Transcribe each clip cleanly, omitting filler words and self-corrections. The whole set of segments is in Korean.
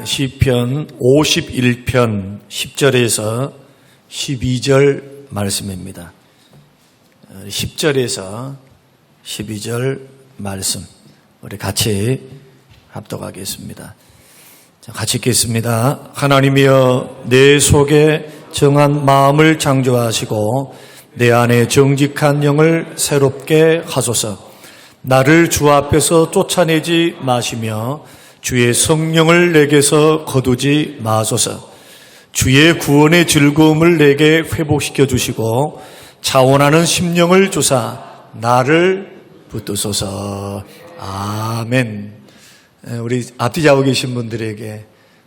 시편 51편 10절에서 12절 말씀입니다. 10절에서 12절 말씀 우리 같이 합독하겠습니다. 같이 읽겠습니다. 하나님이여 내 속에 정한 마음을 창조하시고 내 안에 정직한 영을 새롭게 하소서. 나를 주 앞에서 쫓아내지 마시며 주의 성령을 내게서 거두지 마소서. 주의 구원의 즐거움을 내게 회복시켜 주시고 차원하는 심령을 주사 나를 붙드소서. 아멘. 우리 앞뒤 잡고 계신 분들에게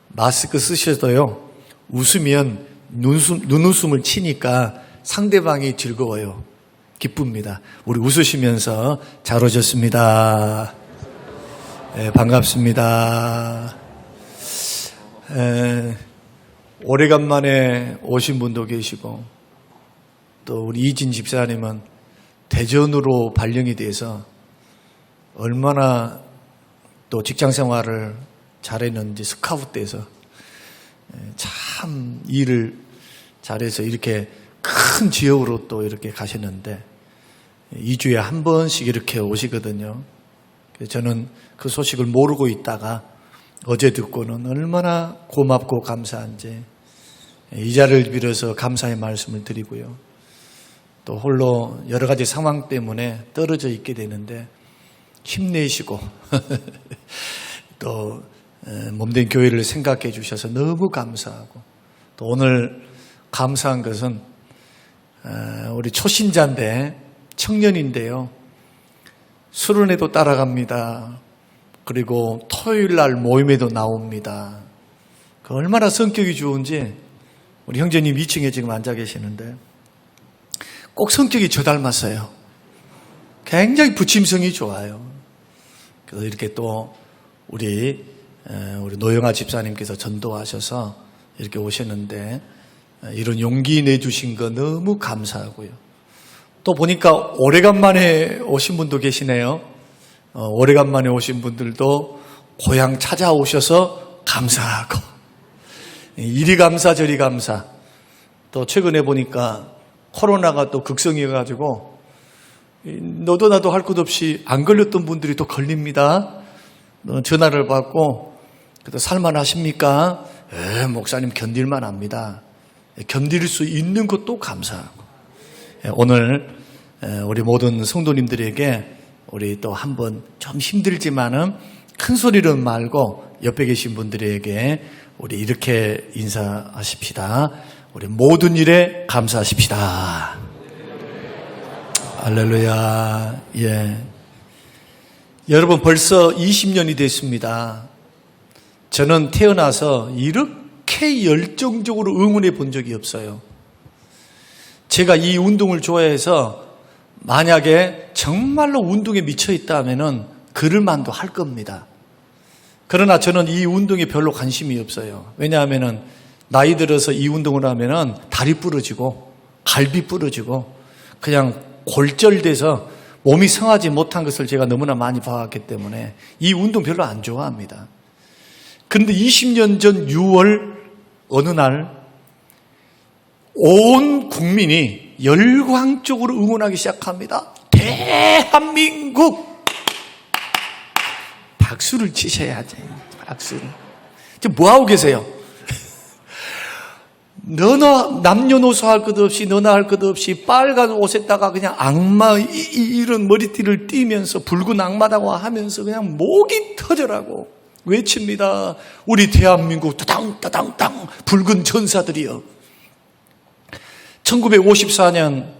마스크 쓰셔도요, 웃으면 눈웃음을 치니까 상대방이 즐거워요. 기쁩니다. 우리 웃으시면서 잘 오셨습니다. 네, 반갑습니다. 오래간만에 오신 분도 계시고 또 우리 이진 집사님은 대전으로 발령이 돼서 얼마나 또 직장생활을 잘했는지 스카우트돼서 참 일을 잘해서 이렇게 큰 지역으로 또 이렇게 가셨는데 2주에 한 번씩 이렇게 오시거든요. 저는 그 소식을 모르고 있다가 어제 듣고는 얼마나 고맙고 감사한지 이 자리를 빌어서 감사의 말씀을 드리고요. 또 홀로 여러 가지 상황 때문에 떨어져 있게 되는데 힘내시고 또 몸된 교회를 생각해 주셔서 너무 감사하고, 또 오늘 감사한 것은 우리 초신자인데 청년인데요, 수련회도 따라갑니다. 그리고 토요일 날 모임에도 나옵니다. 그 얼마나 성격이 좋은지 우리 형제님 2층에 지금 앉아 계시는데 꼭 성격이 저 닮았어요. 굉장히 부침성이 좋아요. 그래서 이렇게 또 우리 노영아 집사님께서 전도하셔서 이렇게 오셨는데 이런 용기 내주신 거 너무 감사하고요. 또 보니까 오래간만에 오신 분도 계시네요. 오래간만에 오신 분들도 고향 찾아오셔서 감사하고, 이리 감사 저리 감사. 또 최근에 보니까 코로나가 또 극성해가지고 너도 나도 할 것 없이 안 걸렸던 분들이 또 걸립니다. 전화를 받고 그래도 살만하십니까? 목사님 견딜만 합니다. 견딜 수 있는 것도 감사하고, 오늘 우리 모든 성도님들에게 우리 또 한번 좀 힘들지만은 큰 소리는 말고 옆에 계신 분들에게 우리 이렇게 인사하십시다. 우리 모든 일에 감사하십시다. 할렐루야. 예. 여러분 벌써 20년이 됐습니다. 저는 태어나서 이렇게 열정적으로 응원해 본 적이 없어요. 제가 이 운동을 좋아해서 만약에 정말로 운동에 미쳐 있다면은 그럴만도 할 겁니다. 그러나 저는 이 운동에 별로 관심이 없어요. 왜냐하면은 나이 들어서 이 운동을 하면은 다리 부러지고 갈비 부러지고 그냥 골절돼서 몸이 성하지 못한 것을 제가 너무나 많이 봐왔기 때문에 이 운동 별로 안 좋아합니다. 그런데 20년 전 6월 어느 날 온 국민이 열광적으로 응원하기 시작합니다. 대한민국! 박수를 치셔야지. 박수를. 지금 뭐하고 계세요? 너나 남녀노소 할 것 없이 너나 할 것 없이 빨간 옷에다가 그냥 악마 이런 머리띠를 띠면서 붉은 악마라고 하면서 그냥 목이 터져라고 외칩니다. 우리 대한민국 따당따당땅 붉은 전사들이여. 1954년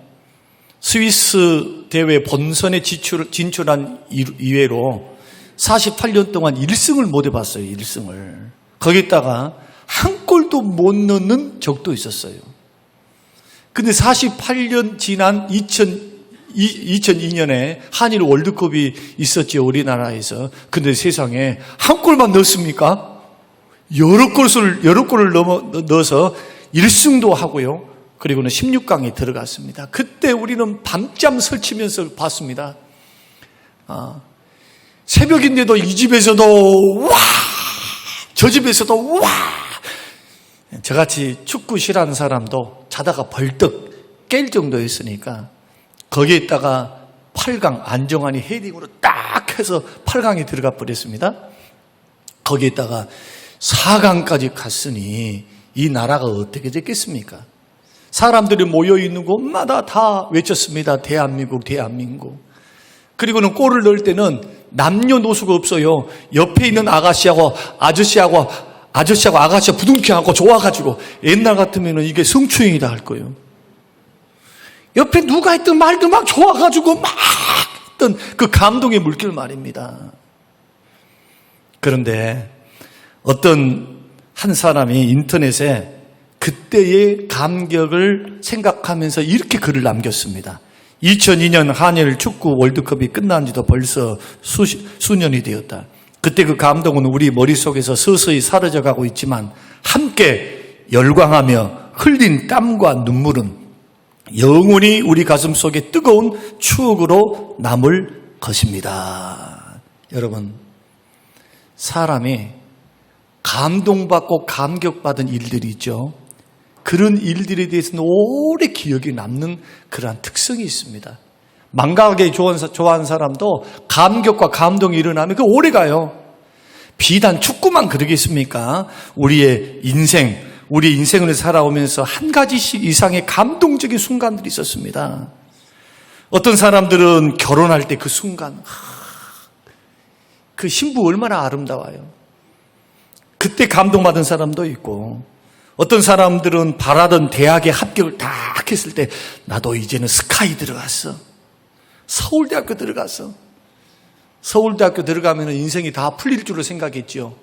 스위스 대회 본선에 진출한 이외로 48년 동안 1승을 못 해봤어요. 1승을. 거기다가 한 골도 못 넣는 적도 있었어요. 근데 48년 지난 2002년에 한일 월드컵이 있었죠, 우리나라에서. 근데 세상에 한 골만 넣었습니까? 여러 골을 넣어서 1승도 하고요. 그리고는 16강에 들어갔습니다. 그때 우리는 밤잠 설치면서 봤습니다. 새벽인데도 이 집에서도 와! 저 집에서도 와! 저같이 축구 싫어하는 사람도 자다가 벌떡 깰 정도였으니까 거기에다가 8강 안정환이 헤딩으로 딱 해서 8강에 들어가 버렸습니다. 거기에다가 4강까지 갔으니 이 나라가 어떻게 됐겠습니까? 사람들이 모여있는 곳마다 다 외쳤습니다. 대한민국, 대한민국. 그리고는 골을 넣을 때는 남녀노소가 없어요. 옆에 있는 아가씨하고 아가씨가 부둥켜하고 좋아가지고 옛날 같으면 이게 성추행이다 할 거예요. 옆에 누가 했던 말도 막 좋아가지고 막 했던 그 감동의 물결 말입니다. 그런데 어떤 한 사람이 인터넷에 그때의 감격을 생각하면서 이렇게 글을 남겼습니다. 2002년 한일 축구 월드컵이 끝난 지도 벌써 수년이 되었다. 그때 그 감동은 우리 머릿속에서 서서히 사라져가고 있지만 함께 열광하며 흘린 땀과 눈물은 영원히 우리 가슴 속에 뜨거운 추억으로 남을 것입니다. 여러분, 사람이 감동받고 감격받은 일들이 있죠. 그런 일들에 대해서는 오래 기억이 남는 그러한 특성이 있습니다. 망각하게 좋아하는 사람도 감격과 감동이 일어나면 그 오래 가요. 비단 축구만 그러겠습니까? 우리의 인생을 살아오면서 한 가지씩 이상의 감동적인 순간들이 있었습니다. 어떤 사람들은 결혼할 때 그 순간, 그 신부 얼마나 아름다워요. 그때 감동받은 사람도 있고, 어떤 사람들은 바라던 대학에 합격을 딱 했을 때 나도 이제는 스카이 들어갔어. 서울대학교 들어갔어. 서울대학교 들어가면 인생이 다 풀릴 줄로 생각했죠.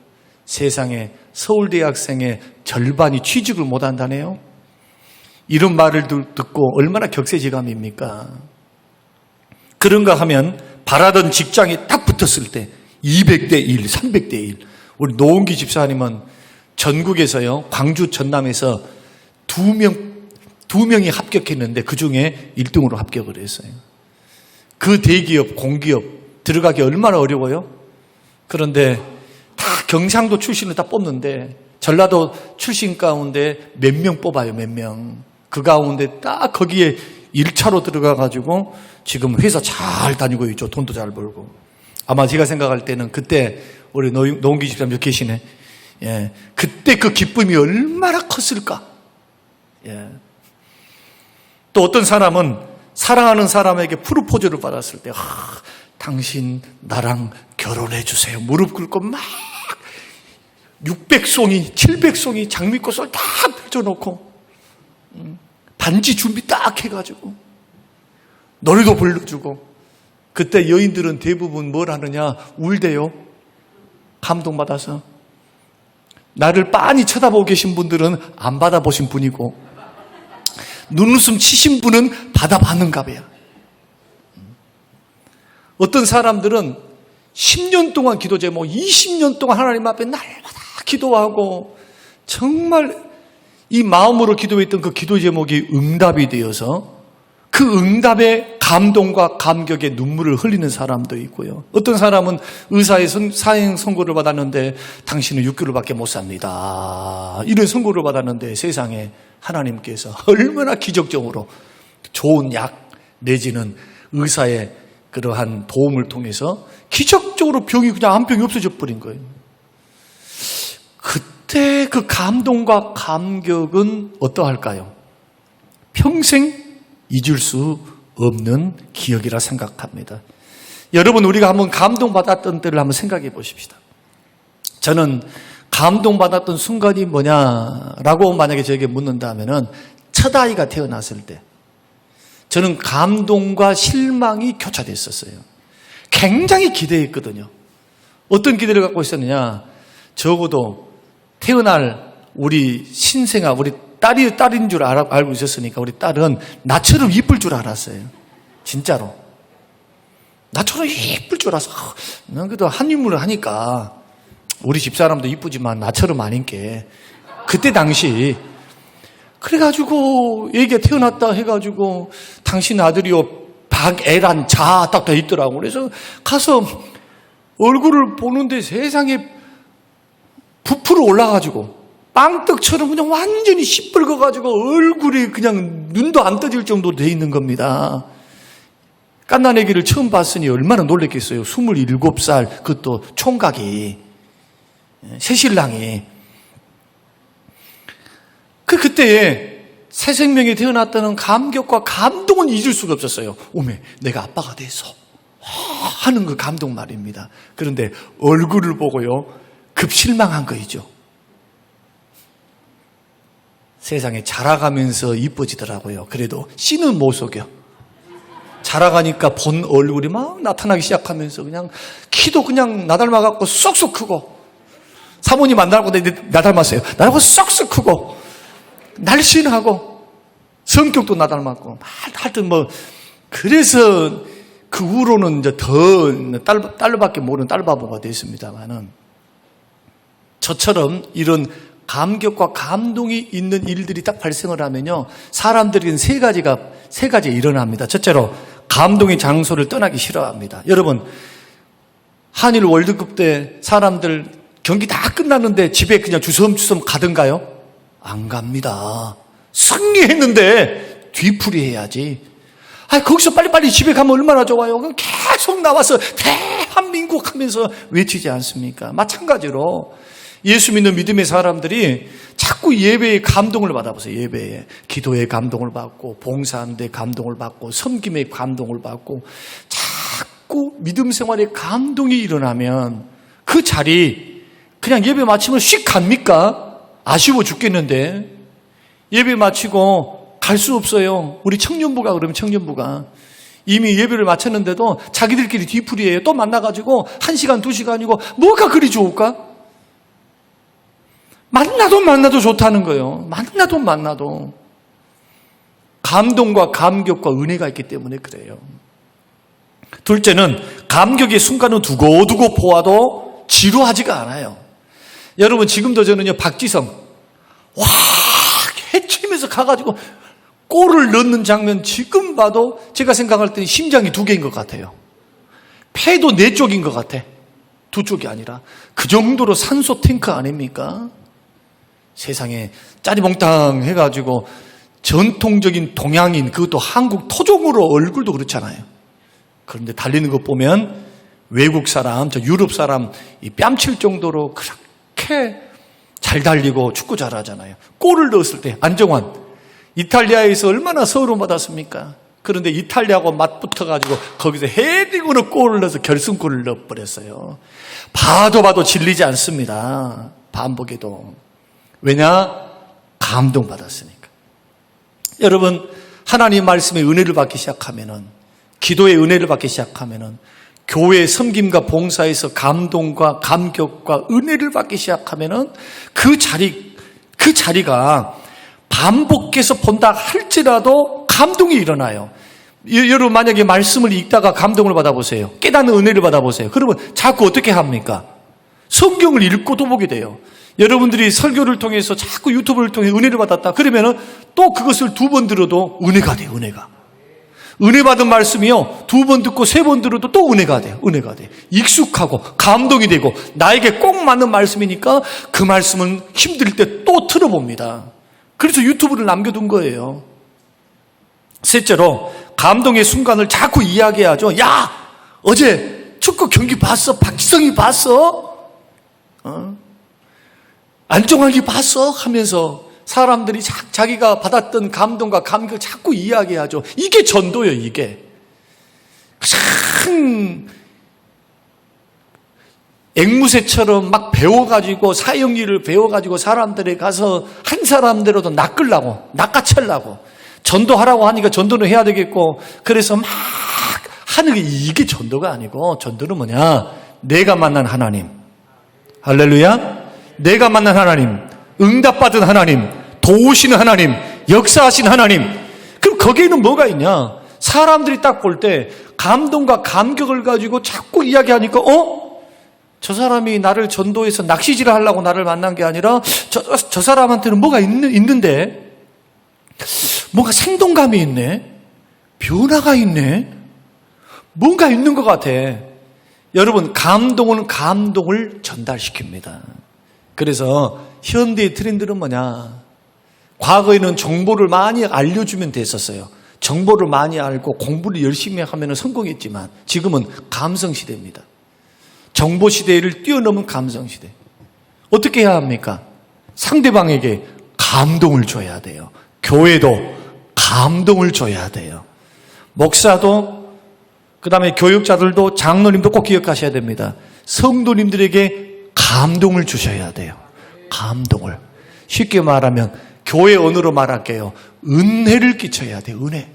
세상에 서울대학생의 절반이 취직을 못한다네요. 이런 말을 듣고 얼마나 격세지감입니까? 그런가 하면 바라던 직장에 딱 붙었을 때 200대 1, 300대 1. 우리 노은기 집사님은 전국에서요, 광주 전남에서 두 명이 합격했는데 그 중에 1등으로 합격을 했어요. 그 대기업, 공기업 들어가기 얼마나 어려워요? 그런데 다 경상도 출신을 다 뽑는데 전라도 출신 가운데 몇 명 뽑아요, 몇 명. 그 가운데 딱 거기에 1차로 들어가가지고 지금 회사 잘 다니고 있죠. 돈도 잘 벌고. 아마 제가 생각할 때는 그때 우리 노은기 집사님 여기 계시네. 예, 그때 그 기쁨이 얼마나 컸을까? 예. 또 어떤 사람은 사랑하는 사람에게 프로포즈를 받았을 때, 당신 나랑 결혼해 주세요. 무릎 꿇고 막 600송이, 700송이 장미꽃을 다 펼쳐놓고 반지 준비 딱 해가지고 노래도 불러주고. 그때 여인들은 대부분 뭘 하느냐? 울대요. 감동받아서. 나를 빤히 쳐다보고 계신 분들은 안 받아보신 분이고, 눈웃음 치신 분은 받아봤는가 봐요. 어떤 사람들은 10년 동안 기도 제목, 20년 동안 하나님 앞에 날마다 기도하고 정말 이 마음으로 기도했던 그 기도 제목이 응답이 되어서 그 응답의 감동과 감격의 눈물을 흘리는 사람도 있고요. 어떤 사람은 의사의 사형 선고를 받았는데 당신은 6개월밖에 못 삽니다. 이런 선고를 받았는데 세상에 하나님께서 얼마나 기적적으로 좋은 약 내지는 의사의 그러한 도움을 통해서 기적적으로 병이 그냥 한 병이 없어져 버린 거예요. 그때 그 감동과 감격은 어떠할까요? 평생 잊을 수 없는 기억이라 생각합니다. 여러분, 우리가 한번 감동받았던 때를 한번 생각해 보십시다. 저는 감동받았던 순간이 뭐냐라고 만약에 저에게 묻는다면은 첫 아이가 태어났을 때 저는 감동과 실망이 교차됐었어요. 굉장히 기대했거든요. 어떤 기대를 갖고 있었느냐? 적어도 태어날 우리 신생아, 우리 딸인 줄 알고 있었으니까 우리 딸은 나처럼 이쁠 줄 알았어요. 진짜로. 나처럼 이쁠 줄 알아서 난 그래도 한 인물을 하니까 우리 집사람도 이쁘지만 나처럼 아닌게 그때 당시 그래가지고 얘기가 태어났다 해가지고 당신 아들이요 박애란 자 딱 돼 있더라고. 그래서 가서 얼굴을 보는데 세상에 부풀어 올라가지고 빵떡처럼 그냥 완전히 시뻘거가지고 얼굴이 그냥 눈도 안 떠질 정도로 돼 있는 겁니다. 갓난아기를 처음 봤으니 얼마나 놀랬겠어요. 27살 그것도 총각이, 새신랑이. 그때에 새 생명이 태어났다는 감격과 감동은 잊을 수가 없었어요. 오메 내가 아빠가 돼서 하는 그 감동 말입니다. 그런데 얼굴을 보고요 급 실망한 거이죠. 세상에 자라가면서 이뻐지더라고요. 그래도 씨는 못 속여. 자라가니까 본 얼굴이 막 나타나기 시작하면서 그냥 키도 그냥 나 닮아갖고 쏙쏙 크고, 사모님 안 닮고 나 닮았어요. 나하고 쏙쏙 크고 날씬하고 성격도 나 닮았고 하여튼 뭐 그래서 그 후로는 이제 더 딸밖에 모르는 딸바보가 됐습니다만은, 저처럼 이런 감격과 감동이 있는 일들이 딱 발생을 하면요 사람들은 세 가지 일어납니다. 첫째로 감동의 장소를 떠나기 싫어합니다. 여러분, 한일 월드컵 때 사람들 경기 다 끝났는데 집에 그냥 주섬주섬 가던가요? 안 갑니다. 승리했는데 뒤풀이 해야지. 거기서 빨리빨리 집에 가면 얼마나 좋아요. 계속 나와서 대한민국 하면서 외치지 않습니까? 마찬가지로 예수 믿는 믿음의 사람들이 자꾸 예배의 감동을 받아보세요. 예배에 기도의 감동을 받고, 봉사하는 데 감동을 받고, 섬김의 감동을 받고, 자꾸 믿음 생활에 감동이 일어나면 그 자리 그냥 예배 마치면 휙 갑니까? 아쉬워 죽겠는데. 예배 마치고 갈 수 없어요. 우리 청년부가 그러면 청년부가 이미 예배를 마쳤는데도 자기들끼리 뒤풀이해요. 또 만나가지고 1시간 2시간이고 뭐가 그리 좋을까? 만나도 좋다는 거예요. 만나도 감동과 감격과 은혜가 있기 때문에 그래요. 둘째는 감격의 순간은 두고두고 보아도 지루하지가 않아요. 여러분, 지금도 저는요 박지성 와 해치면서 가가지고 골을 넣는 장면 지금 봐도 제가 생각할 때는 심장이 2개인 것 같아요. 폐도 4쪽인 것 같아. 2쪽이 아니라. 그 정도로 산소 탱크 아닙니까? 세상에 짜리몽땅 해가지고 전통적인 동양인, 그것도 한국 토종으로 얼굴도 그렇잖아요. 그런데 달리는 거 보면 외국 사람, 저 유럽 사람 이 뺨칠 정도로 그렇게 잘 달리고 축구 잘하잖아요. 골을 넣었을 때 안정환 이탈리아에서 얼마나 서울을 받았습니까? 그런데 이탈리아하고 맞붙어가지고 거기서 헤딩으로 골을 넣어서 결승골을 넣어버렸어요. 봐도 질리지 않습니다. 반복해도. 왜냐? 감동받았으니까. 여러분, 하나님 말씀의 은혜를 받기 시작하면은, 기도의 은혜를 받기 시작하면은, 교회의 섬김과 봉사에서 감동과 감격과 은혜를 받기 시작하면은 그 자리가 반복해서 본다 할지라도 감동이 일어나요. 여러분, 만약에 말씀을 읽다가 감동을 받아보세요. 깨닫는 은혜를 받아보세요. 그러면 자꾸 어떻게 합니까? 성경을 읽고 또 보게 돼요. 여러분들이 설교를 통해서 자꾸 유튜브를 통해 은혜를 받았다. 그러면은 또 그것을 2번 들어도 은혜가 돼요, 은혜가. 은혜 받은 말씀이요, 2번 듣고 3번 들어도 또 은혜가 돼요, 은혜가 돼. 익숙하고 감동이 되고 나에게 꼭 맞는 말씀이니까 그 말씀은 힘들 때 또 틀어봅니다. 그래서 유튜브를 남겨둔 거예요. 셋째로 감동의 순간을 자꾸 이야기하죠. 야, 어제 축구 경기 봤어? 박지성이 봤어? 안정환이 봤어? 하면서 사람들이 자기가 받았던 감동과 감격을 자꾸 이야기하죠. 이게 전도예요, 이게. 참 앵무새처럼 막 배워가지고 사형리를 배워가지고 사람들에 가서 한 사람대로도 낚아채려고 전도하라고 하니까 전도는 해야 되겠고, 그래서 막 하는 게 이게 전도가 아니고, 전도는 뭐냐? 내가 만난 하나님, 할렐루야, 내가 만난 하나님, 응답받은 하나님, 도우시는 하나님, 역사하신 하나님. 그럼 거기에는 뭐가 있냐? 사람들이 딱 볼 때 감동과 감격을 가지고 자꾸 이야기하니까 저 사람이 나를 전도해서 낚시질을 하려고 나를 만난 게 아니라 저 사람한테는 뭐가 있는데, 뭔가 생동감이 있네, 변화가 있네, 뭔가 있는 것 같아. 여러분, 감동은 감동을 전달시킵니다. 그래서 현대의 트렌드는 뭐냐? 과거에는 정보를 많이 알려주면 됐었어요. 정보를 많이 알고 공부를 열심히 하면 성공했지만 지금은 감성시대입니다. 정보시대를 뛰어넘은 감성시대. 어떻게 해야 합니까? 상대방에게 감동을 줘야 돼요. 교회도 감동을 줘야 돼요. 목사도, 그 다음에 교육자들도, 장로님도 꼭 기억하셔야 됩니다. 성도님들에게 감동을 주셔야 돼요. 감동을. 쉽게 말하면 교회 언어로 말할게요. 은혜를 끼쳐야 돼요. 은혜.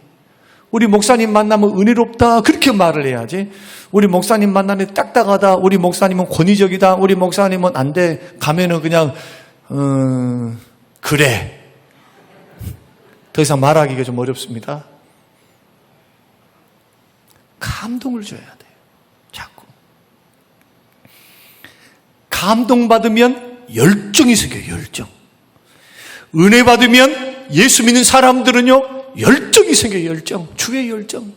우리 목사님 만나면 은혜롭다 그렇게 말을 해야지. 우리 목사님 만나면 딱딱하다, 우리 목사님은 권위적이다, 우리 목사님은 안 돼, 가면은 그냥 그래. 더 이상 말하기가 좀 어렵습니다. 감동을 줘야 돼요. 자꾸. 감동받으면 열정이 생겨요. 열정. 은혜 받으면 예수 믿는 사람들은요, 열정이 생겨요. 열정. 주의 열정.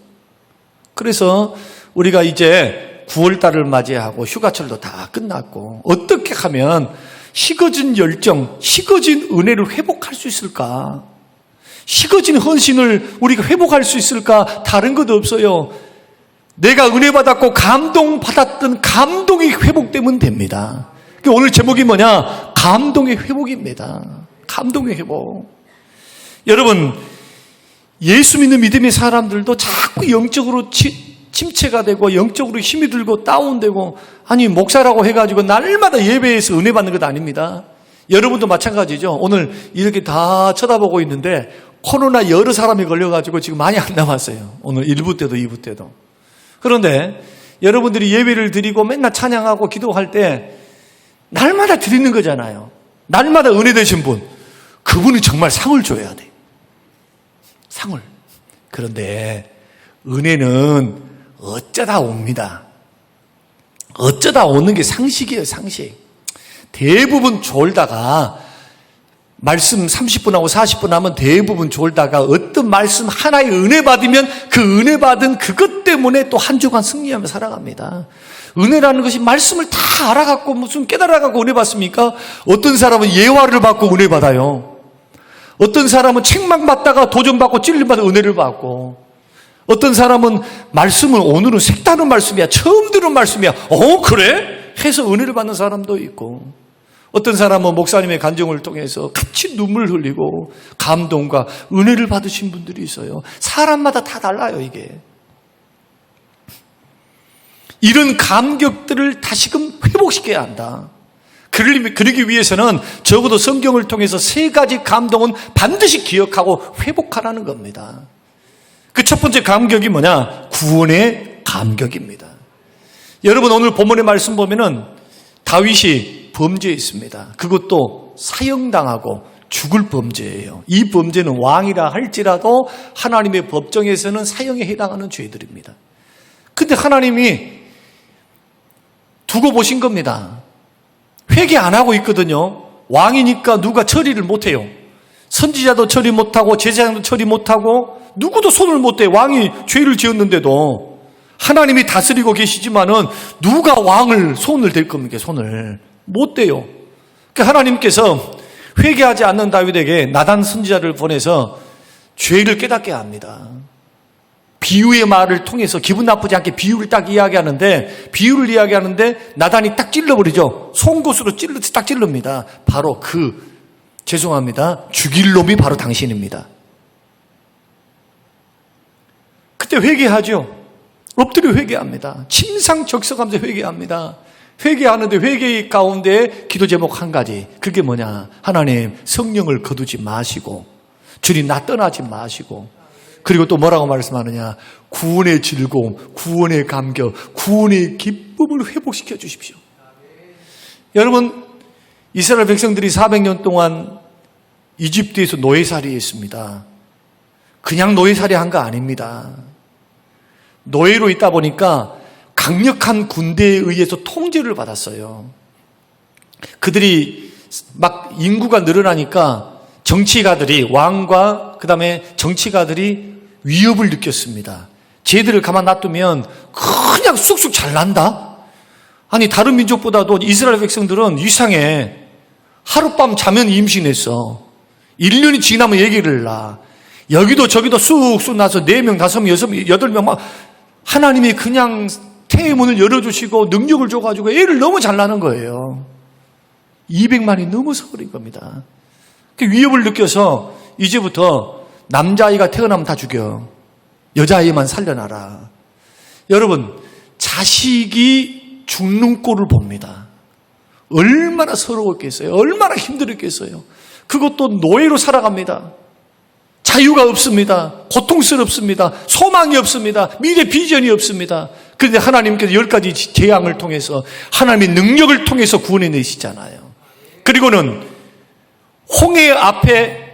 그래서 우리가 이제 9월달을 맞이하고 휴가철도 다 끝났고 어떻게 하면 식어진 열정, 식어진 은혜를 회복할 수 있을까? 식어진 헌신을 우리가 회복할 수 있을까? 다른 것도 없어요. 내가 은혜 받았고 감동받았던 감동이 회복되면 됩니다. 오늘 제목이 뭐냐? 감동의 회복입니다. 감동의 회복. 여러분, 예수 믿는 믿음의 사람들도 자꾸 영적으로 침체가 되고 영적으로 힘이 들고 다운되고, 아니 목사라고 해가지고 날마다 예배에서 은혜 받는 것 아닙니다. 여러분도 마찬가지죠. 오늘 이렇게 다 쳐다보고 있는데 코로나 여러 사람이 걸려가지고 지금 많이 안 남았어요. 오늘 1부 때도 2부 때도. 그런데 여러분들이 예배를 드리고 맨날 찬양하고 기도할 때 날마다 드리는 거잖아요. 날마다 은혜 되신 분, 그분이 정말 상을 줘야 돼요. 상을. 그런데 은혜는 어쩌다 옵니다. 어쩌다 오는 게 상식이에요. 상식. 대부분 졸다가 말씀 30분 하고 40분 하면 대부분 졸다가 어떤 말씀 하나의 은혜 받으면 그 은혜 받은 그것 때문에 또 한 주간 승리하며 살아갑니다. 은혜라는 것이 말씀을 다 알아갖고 무슨 깨달아갖고 은혜 받습니까? 어떤 사람은 예화를 받고 은혜 받아요. 어떤 사람은 책망 받다가 도전받고 찔림받아 은혜를 받고, 어떤 사람은 말씀은 오늘은 색다른 말씀이야, 처음 들은 말씀이야, 그래? 해서 은혜를 받는 사람도 있고, 어떤 사람은 목사님의 간증을 통해서 같이 눈물 흘리고 감동과 은혜를 받으신 분들이 있어요. 사람마다 다 달라요. 이게 이런 감격들을 다시금 회복시켜야 한다. 그러기 위해서는 적어도 성경을 통해서 3가지 감동은 반드시 기억하고 회복하라는 겁니다. 그 첫 번째 감격이 뭐냐? 구원의 감격입니다. 여러분, 오늘 본문의 말씀 보면은 다윗이 범죄했습니다. 그것도 사형당하고 죽을 범죄예요. 이 범죄는 왕이라 할지라도 하나님의 법정에서는 사형에 해당하는 죄들입니다. 근데 하나님이 두고 보신 겁니다. 회개 안 하고 있거든요. 왕이니까 누가 처리를 못해요. 선지자도 처리 못하고 제사장도 처리 못하고 누구도 손을 못 대. 왕이 죄를 지었는데도 하나님이 다스리고 계시지만은 누가 왕을 손을 댈 겁니까? 손을 못 대요. 그러니까 하나님께서 회개하지 않는 다윗에게 나단 선지자를 보내서 죄를 깨닫게 합니다. 비유의 말을 통해서 기분 나쁘지 않게 비유를 딱 이야기하는데, 비유를 이야기하는데 나단이 딱 찔러버리죠. 송곳으로 딱 찔릅니다. 바로 죄송합니다, 죽일 놈이 바로 당신입니다. 그때 회개하죠. 엎드려 회개합니다. 침상적석하면서 회개합니다. 회개하는데 회개 가운데 기도 제목 한 가지. 그게 뭐냐? 하나님, 성령을 거두지 마시고 주님 나 떠나지 마시고, 그리고 또 뭐라고 말씀하느냐? 구원의 즐거움, 구원의 감격, 구원의 기쁨을 회복시켜 주십시오. 여러분, 이스라엘 백성들이 400년 동안 이집트에서 노예살이 했습니다. 그냥 노예살이 한 거 아닙니다. 노예로 있다 보니까 강력한 군대에 의해서 통제를 받았어요. 그들이 막 인구가 늘어나니까 정치가들이, 왕과 그 다음에 정치가들이 위협을 느꼈습니다. 쟤들을 가만 놔두면 그냥 쑥쑥 잘 난다? 아니, 다른 민족보다도 이스라엘 백성들은 이상해. 하룻밤 자면 임신했어. 1년이 지나면 얘기를 나. 여기도 저기도 쑥쑥 나서 4명, 5명, 6명, 8명 막 하나님이 그냥 태의 문을 열어주시고 능력을 줘가지고 애를 너무 잘 낳는 거예요. 200만이 넘어서 버린 겁니다. 그 위협을 느껴서 이제부터 남자아이가 태어나면 다 죽여. 여자아이만 살려놔라. 여러분, 자식이 죽는 꼴을 봅니다. 얼마나 서러웠겠어요? 얼마나 힘들었겠어요? 그것도 노예로 살아갑니다. 자유가 없습니다. 고통스럽습니다. 소망이 없습니다. 미래 비전이 없습니다. 그런데 하나님께서 10가지 재앙을 통해서 하나님의 능력을 통해서 구원해내시잖아요. 그리고는 홍해 앞에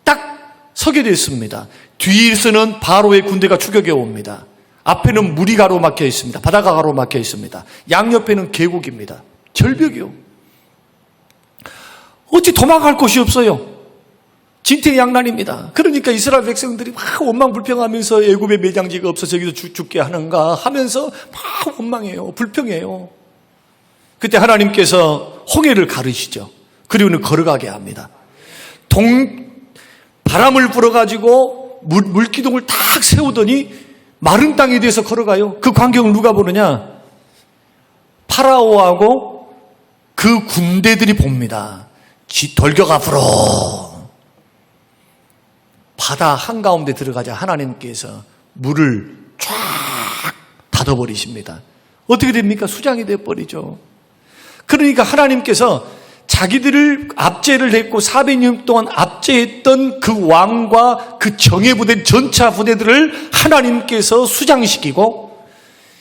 딱 서게 됐습니다. 뒤에서는 바로의 군대가 추격해 옵니다. 앞에는 물이 가로막혀 있습니다. 바다가 가로막혀 있습니다. 양옆에는 계곡입니다. 절벽이요. 어찌 도망갈 곳이 없어요. 진퇴양난입니다. 그러니까 이스라엘 백성들이 막 원망불평하면서 애굽의 매장지가 없어서 여기서 죽게 하는가 하면서 막 원망해요. 불평해요. 그때 하나님께서 홍해를 가르시죠. 그리고는 걸어가게 합니다. 바람을 불어가지고 물기둥을 탁 세우더니 마른 땅에 대해서 걸어가요. 그 광경을 누가 보느냐? 파라오하고 그 군대들이 봅니다. 돌격 앞으로. 바다 한가운데 들어가자 하나님께서 물을 쫙 닫아버리십니다. 어떻게 됩니까? 수장이 되어버리죠. 그러니까 하나님께서 자기들을 압제를 했고 400년 동안 압제했던 그 왕과 그 정예부대 전차 부대들을 하나님께서 수장시키고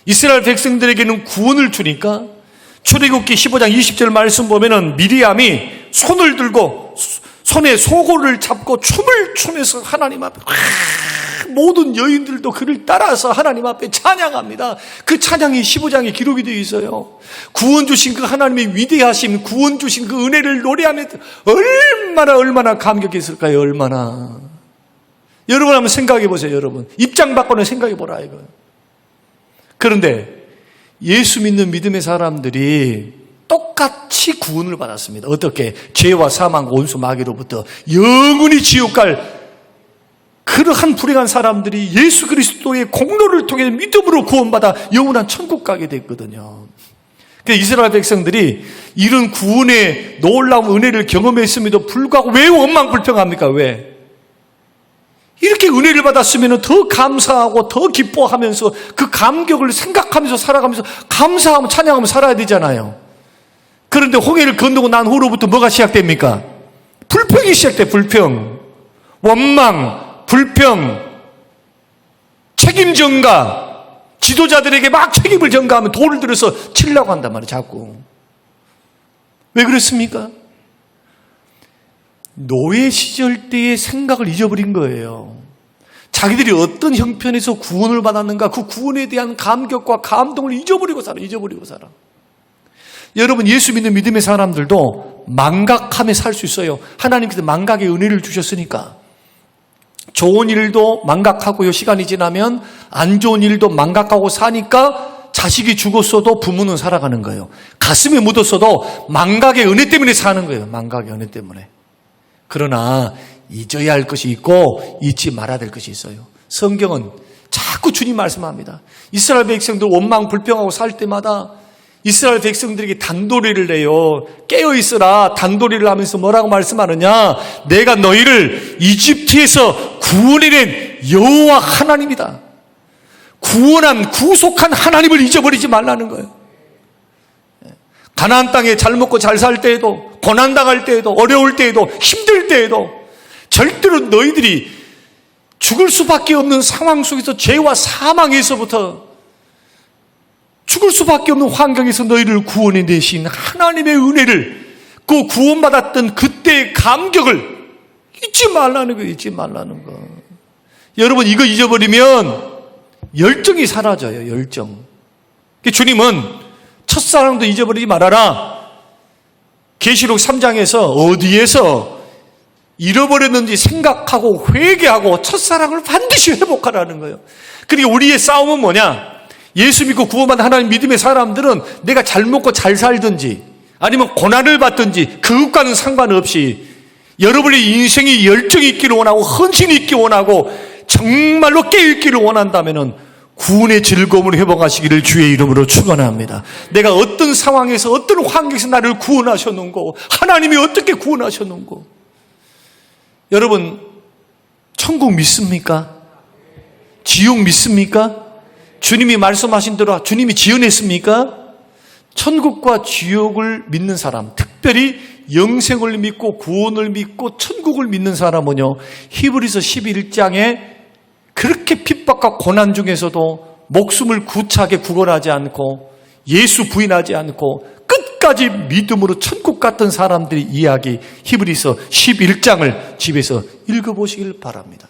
이스라엘 백성들에게는 구원을 주니까 출애굽기 15장 20절 말씀 보면은 미리암이 손을 들고 손에 소고를 잡고 춤을 추면서 하나님 앞에 모든 여인들도 그를 따라서 하나님 앞에 찬양합니다. 그 찬양이 15장에 기록이 되어 있어요. 구원 주신 그 하나님의 위대하심, 구원 주신 그 은혜를 노래하며 얼마나 감격했을까요? 얼마나. 여러분 한번 생각해 보세요. 여러분 입장 바꿔는 생각해 보라 이거. 그런데 예수 믿는 믿음의 사람들이 똑같이 구원을 받았습니다. 어떻게? 죄와 사망, 원수, 마귀로부터 영원히 지옥 갈 그러한 불행한 사람들이 예수 그리스도의 공로를 통해 믿음으로 구원받아 영원한 천국 가게 됐거든요. 그래서 이스라엘 백성들이 이런 구원의 놀라운 은혜를 경험했음에도 불구하고 왜 원망불평합니까? 왜? 이렇게 은혜를 받았으면 더 감사하고 더 기뻐하면서 그 감격을 생각하면서 살아가면서 감사하며 찬양하며 살아야 되잖아요. 그런데 홍해를 건너고 난 후로부터 뭐가 시작됩니까? 불평이 시작돼. 불평, 원망, 불평, 책임 전가. 지도자들에게 막 책임을 전가하면 돌을 들어서 치려고 한단 말이에요. 자꾸. 왜 그렇습니까? 노예 시절 때의 생각을 잊어버린 거예요. 자기들이 어떤 형편에서 구원을 받았는가 그 구원에 대한 감격과 감동을 잊어버리고 살아. 여러분 예수 믿는 믿음의 사람들도 망각함에 살 수 있어요. 하나님께서 망각의 은혜를 주셨으니까. 좋은 일도 망각하고요. 시간이 지나면 안 좋은 일도 망각하고 사니까 자식이 죽었어도 부모는 살아가는 거예요. 가슴에 묻었어도 망각의 은혜 때문에 사는 거예요. 망각의 은혜 때문에. 그러나 잊어야 할 것이 있고 잊지 말아야 될 것이 있어요. 성경은 자꾸 주님 말씀합니다. 이스라엘 백성들 원망 불평하고 살 때마다 이스라엘 백성들에게 단도리를 내요. 깨어있으라. 단도리를 하면서 뭐라고 말씀하느냐? 내가 너희를 이집트에서 구원해낸 여호와 하나님이다. 구원한 구속한 하나님을 잊어버리지 말라는 거예요. 가나안 땅에 잘 먹고 잘 살 때에도 고난당할 때에도 어려울 때에도 힘들 때에도 절대로 너희들이 죽을 수밖에 없는 상황 속에서 죄와 사망에서부터 죽을 수밖에 없는 환경에서 너희를 구원해내신 하나님의 은혜를 그 구원받았던 그때의 감격을 잊지 말라는 거예요. 잊지 말라는 거. 여러분 이거 잊어버리면 열정이 사라져요. 열정. 주님은 첫사랑도 잊어버리지 말아라. 계시록 3장에서 어디에서 잃어버렸는지 생각하고 회개하고 첫사랑을 반드시 회복하라는 거예요. 그러니까 우리의 싸움은 뭐냐? 예수 믿고 구원받은 하나님 믿음의 사람들은 내가 잘 먹고 잘 살든지 아니면 고난을 받든지 그것과는 상관없이 여러분의 인생이 열정이 있기를 원하고 헌신이 있기를 원하고 정말로 깨어있기를 원한다면 구원의 즐거움을 회복하시기를 주의 이름으로 축원합니다. 내가 어떤 상황에서 어떤 환경에서 나를 구원하셨는고, 하나님이 어떻게 구원하셨는고. 여러분, 천국 믿습니까? 지옥 믿습니까? 주님이 말씀하신 대로 주님이 지어냈습니까? 천국과 지옥을 믿는 사람, 특별히 영생을 믿고 구원을 믿고 천국을 믿는 사람은요, 히브리서 11장에 그렇게 핍박과 고난 중에서도 목숨을 구차하게 구걸하지 않고 예수 부인하지 않고 끝까지 믿음으로 천국 갔던 사람들의 이야기, 히브리서 11장을 집에서 읽어보시길 바랍니다.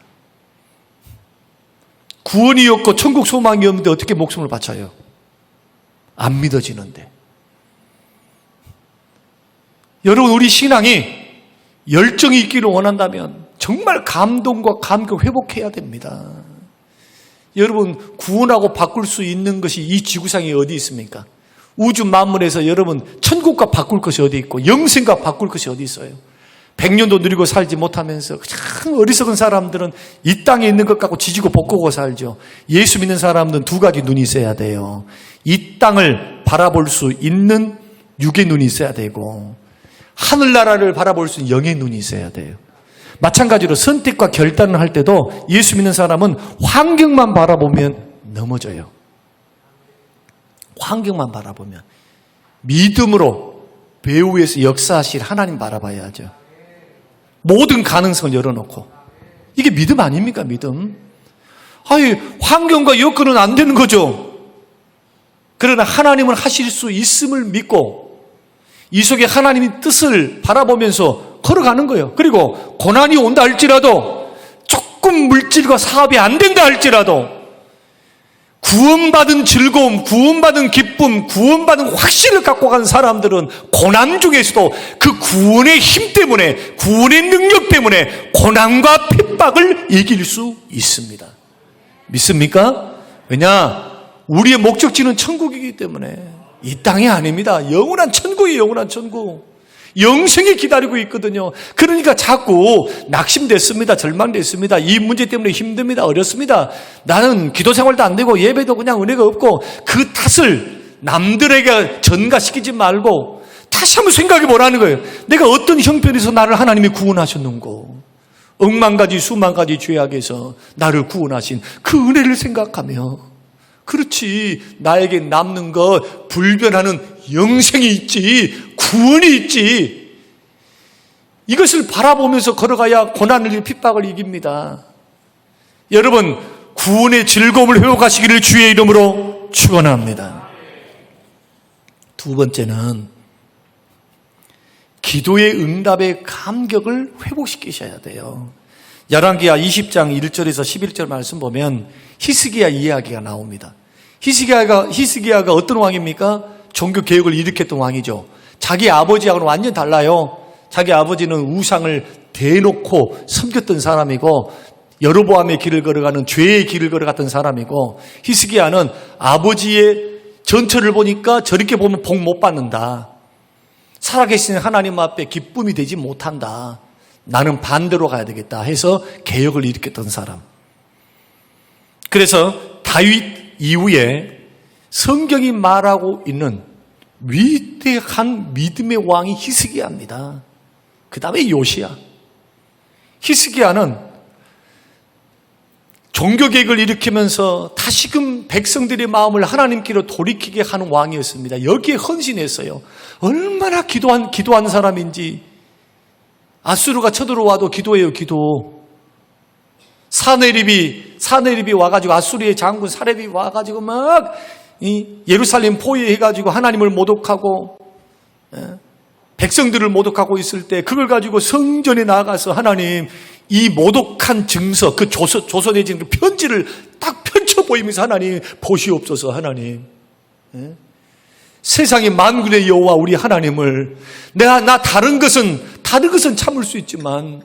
구원이 없고 천국 소망이 없는데 어떻게 목숨을 바쳐요? 안 믿어지는데. 여러분, 우리 신앙이 열정이 있기를 원한다면 정말 감동과 감격 회복해야 됩니다. 여러분, 구원하고 바꿀 수 있는 것이 이 지구상에 어디 있습니까? 우주 만물에서 여러분, 천국과 바꿀 것이 어디 있고 영생과 바꿀 것이 어디 있어요? 100년도 누리고 살지 못하면서 참 어리석은 사람들은 이 땅에 있는 것 갖고 지지고 볶고 살죠. 예수 믿는 사람들은 두 가지 눈이 있어야 돼요. 이 땅을 바라볼 수 있는 육의 눈이 있어야 되고, 하늘나라를 바라볼 수 있는 영의 눈이 있어야 돼요. 마찬가지로 선택과 결단을 할 때도 예수 믿는 사람은 환경만 바라보면 넘어져요. 환경만 바라보면. 믿음으로 배후에서 역사하실 하나님 바라봐야죠. 모든 가능성을 열어놓고. 이게 믿음 아닙니까? 믿음. 환경과 여건은 안 되는 거죠. 그러나 하나님은 하실 수 있음을 믿고 이 속에 하나님의 뜻을 바라보면서 걸어가는 거예요. 그리고 고난이 온다 할지라도, 조금 물질과 사업이 안 된다 할지라도 구원받은 즐거움, 구원받은 기쁨, 구원받은 확신을 갖고 간 사람들은 고난 중에서도 그 구원의 힘 때문에, 구원의 능력 때문에 고난과 핍박을 이길 수 있습니다. 믿습니까? 왜냐? 우리의 목적지는 천국이기 때문에. 이 땅이 아닙니다. 영원한 천국이에요. 영원한 천국. 영생이 기다리고 있거든요. 그러니까 자꾸 낙심됐습니다. 절망됐습니다. 이 문제 때문에 힘듭니다. 어렵습니다. 나는 기도 생활도 안 되고 예배도 그냥 은혜가 없고, 그 탓을 남들에게 전가시키지 말고 다시 한번 생각해 보라는 거예요. 내가 어떤 형편에서 나를 하나님이 구원하셨는고, 억만 가지 수만 가지 죄악에서 나를 구원하신 그 은혜를 생각하며, 그렇지, 나에게 남는 것 불변하는 영생이 있지, 구원이 있지, 이것을 바라보면서 걸어가야 고난을, 핍박을 이깁니다. 여러분, 구원의 즐거움을 회복하시기를 주의 이름으로 축원합니다. 두 번째는 기도의 응답의 감격을 회복시키셔야 돼요. 열왕기하 20장 1절에서 11절 말씀 보면 히스기야 이야기가 나옵니다. 히스기야가 어떤 왕입니까? 종교 개혁을 일으켰던 왕이죠. 자기 아버지하고는 완전 달라요. 자기 아버지는 우상을 대놓고 섬겼던 사람이고, 여로보암의 길을 걸어가는 죄의 길을 걸어갔던 사람이고, 히스기야는 아버지의 전처를 보니까 저렇게 보면 복 못 받는다, 살아계신 하나님 앞에 기쁨이 되지 못한다, 나는 반대로 가야 되겠다 해서 개혁을 일으켰던 사람. 그래서 다윗 이후에 성경이 말하고 있는 위대한 믿음의 왕이 히스기야입니다. 그 다음에 요시야. 히스기야는 종교개혁을 일으키면서 다시금 백성들의 마음을 하나님께로 돌이키게 하는 왕이었습니다. 여기에 헌신했어요. 얼마나 기도한 사람인지. 아수르가 쳐들어와도 기도해요, 기도. 사네립이 와가지고, 아수르의 장군 사렙이 와가지고 막 예루살렘 포위해가지고 하나님을 모독하고 백성들을 모독하고 있을 때, 그걸 가지고 성전에 나가서 하나님, 이 모독한 증서, 그 조선에 지은 그 편지를 딱 펼쳐 보이면서 하나님 보시옵소서. 하나님, 세상의 만군의 여호와 우리 하나님을, 나 다른 것은 참을 수 있지만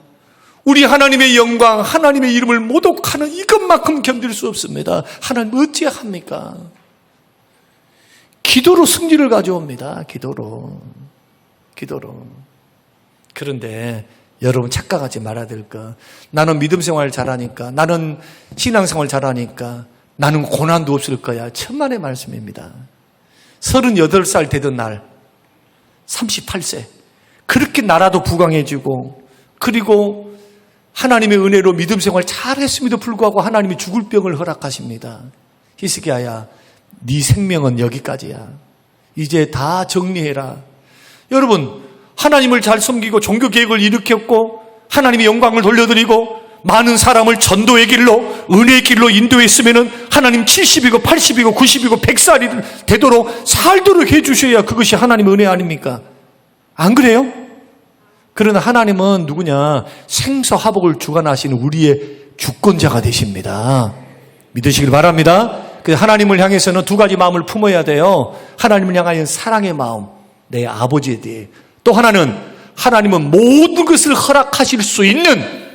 우리 하나님의 영광, 하나님의 이름을 모독하는 이것만큼 견딜 수 없습니다. 하나님 어찌합니까? 기도로 승리를 가져옵니다. 기도로. 기도로. 그런데 여러분 착각하지 말아야 될 거. 나는 믿음 생활 잘하니까, 나는 신앙생활 잘하니까, 나는 고난도 없을 거야. 천만의 말씀입니다. 38살 되던 날, 38세. 그렇게 나라도 부강해지고, 그리고 하나님의 은혜로 믿음 생활 잘했음에도 불구하고 하나님이 죽을 병을 허락하십니다. 히스기야야, 네 생명은 여기까지야. 이제 다 정리해라. 여러분, 하나님을 잘 섬기고 종교 계획을 일으켰고 하나님의 영광을 돌려드리고 많은 사람을 전도의 길로 은혜의 길로 인도했으면 하나님 70이고 80이고 90이고 100살이 되도록 살도록 해주셔야 그것이 하나님의 은혜 아닙니까? 안 그래요? 그러나 하나님은 누구냐? 생사화복을 주관하시는 우리의 주권자가 되십니다. 믿으시길 바랍니다. 하나님을 향해서는 두 가지 마음을 품어야 돼요. 하나님을 향하여 사랑의 마음, 내 아버지에 대해. 또 하나는 하나님은 모든 것을 허락하실 수 있는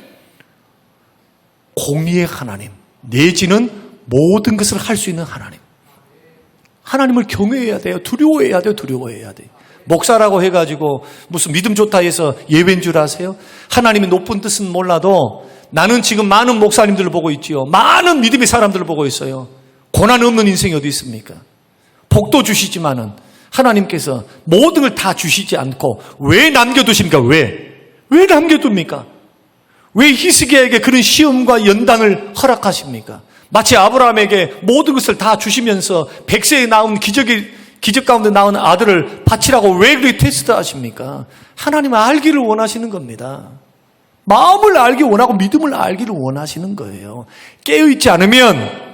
공의의 하나님, 내지는 모든 것을 할 수 있는 하나님. 하나님을 경외해야 돼요. 두려워해야 돼요. 두려워해야 돼요. 목사라고 해가지고 무슨 믿음 좋다 해서 예외인 줄 아세요? 하나님의 높은 뜻은 몰라도 나는 지금 많은 목사님들을 보고 있지요. 많은 믿음의 사람들을 보고 있어요. 고난 없는 인생이 어디 있습니까? 복도 주시지만은 하나님께서 모든 걸 다 주시지 않고 왜 남겨두십니까? 왜 남겨둡니까? 왜 히스기야에게 그런 시험과 연단을 허락하십니까? 마치 아브라함에게 모든 것을 다 주시면서 100세에 나온 기적 가운데 나온 아들을 바치라고 왜 그렇게 테스트하십니까? 하나님은 알기를 원하시는 겁니다. 마음을 알기 원하고 믿음을 알기를 원하시는 거예요. 깨어있지 않으면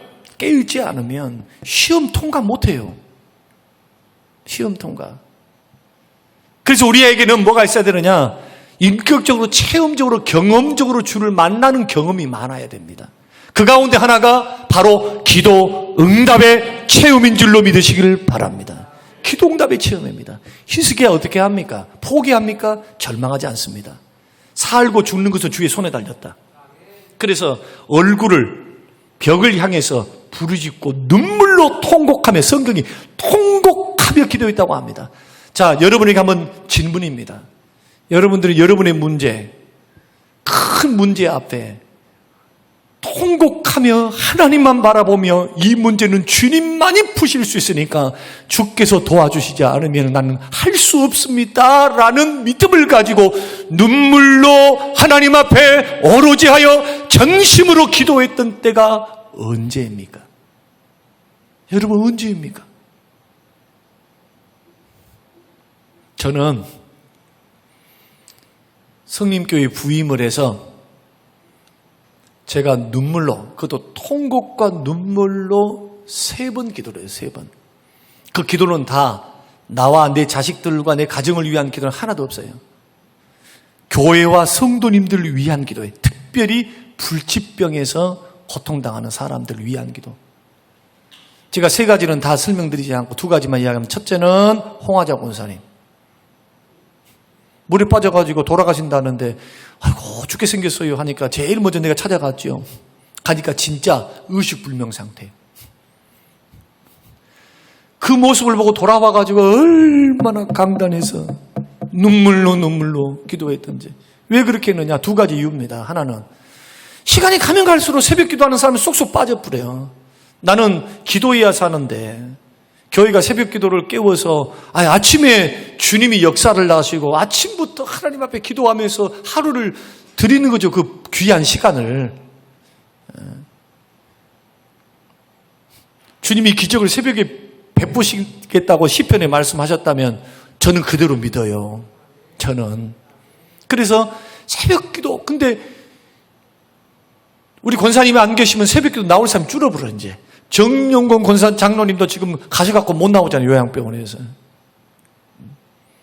시험 통과 못해요. 시험 통과. 그래서 우리에게는 뭐가 있어야 되느냐? 인격적으로, 체험적으로, 경험적으로 주를 만나는 경험이 많아야 됩니다. 그 가운데 하나가 바로 기도 응답의 체험인 줄로 믿으시길 바랍니다. 기도 응답의 체험입니다. 히스기야 어떻게 합니까? 포기합니까? 절망하지 않습니다. 살고 죽는 것은 주의 손에 달렸다. 그래서 얼굴을 벽을 향해서 부르짖고 눈물로 통곡하며, 성경이 통곡하며 기도했다고 합니다. 자, 여러분에게 한번 질문입니다. 여러분들이 여러분의 문제, 큰 문제 앞에 통곡하며 하나님만 바라보며 이 문제는 주님만이 푸실 수 있으니까 주께서 도와주시지 않으면 나는 할 수 없습니다 라는 믿음을 가지고 눈물로 하나님 앞에 오로지하여 전심으로 기도했던 때가 언제입니까? 여러분, 언제입니까? 저는 성림교회 부임을 해서 제가 눈물로, 그것도 통곡과 눈물로 3번 기도를 해요. 3번. 그 기도는 다 나와 내 자식들과 내 가정을 위한 기도는 하나도 없어요. 교회와 성도님들을 위한 기도예요. 특별히 불치병에서 고통당하는 사람들을 위한 기도. 제가 3가지는 다 설명드리지 않고 2가지만 이야기하면, 첫째는 홍화자 권사님. 물에 빠져가지고 돌아가신다는데 아이고 죽게 생겼어요 하니까 제일 먼저 내가 찾아갔죠. 가니까 진짜 의식불명 상태. 그 모습을 보고 돌아와가지고 얼마나 강단해서 눈물로 기도했던지. 왜 그렇게 했느냐? 2가지 이유입니다. 하나는 시간이 가면 갈수록 새벽 기도하는 사람이 쏙쏙 빠져버려요. 나는 기도해야 사는데 교회가 새벽 기도를 깨워서 아침에 주님이 역사를 하시고 아침부터 하나님 앞에 기도하면서 하루를 드리는 거죠. 그 귀한 시간을. 주님이 기적을 새벽에 베푸시겠다고 시편에 말씀하셨다면 저는 그대로 믿어요. 저는. 그래서 새벽 기도. 근데 우리 권사님이 안 계시면 새벽 기도 나올 사람이 줄어버려 이제. 정용건 권사 장로님도 지금 가셔갖고 못 나오잖아요. 요양병원에서.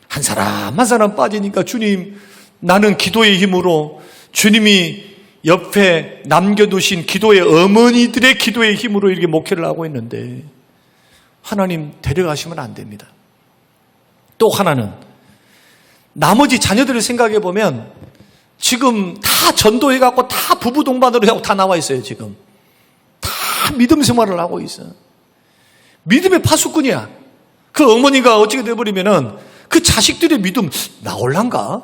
한 사람 빠지니까 주님, 나는 기도의 힘으로, 주님이 옆에 남겨두신 기도의 어머니들의 기도의 힘으로 이렇게 목회를 하고 있는데 하나님 데려가시면 안 됩니다. 또 하나는 나머지 자녀들을 생각해 보면 지금 다 전도해갖고 다 부부 동반으로 하고 다 나와 있어요. 지금 다 믿음 생활을 하고 있어. 믿음의 파수꾼이야. 그 어머니가 어떻게 돼버리면은 그 자식들의 믿음 나올란가?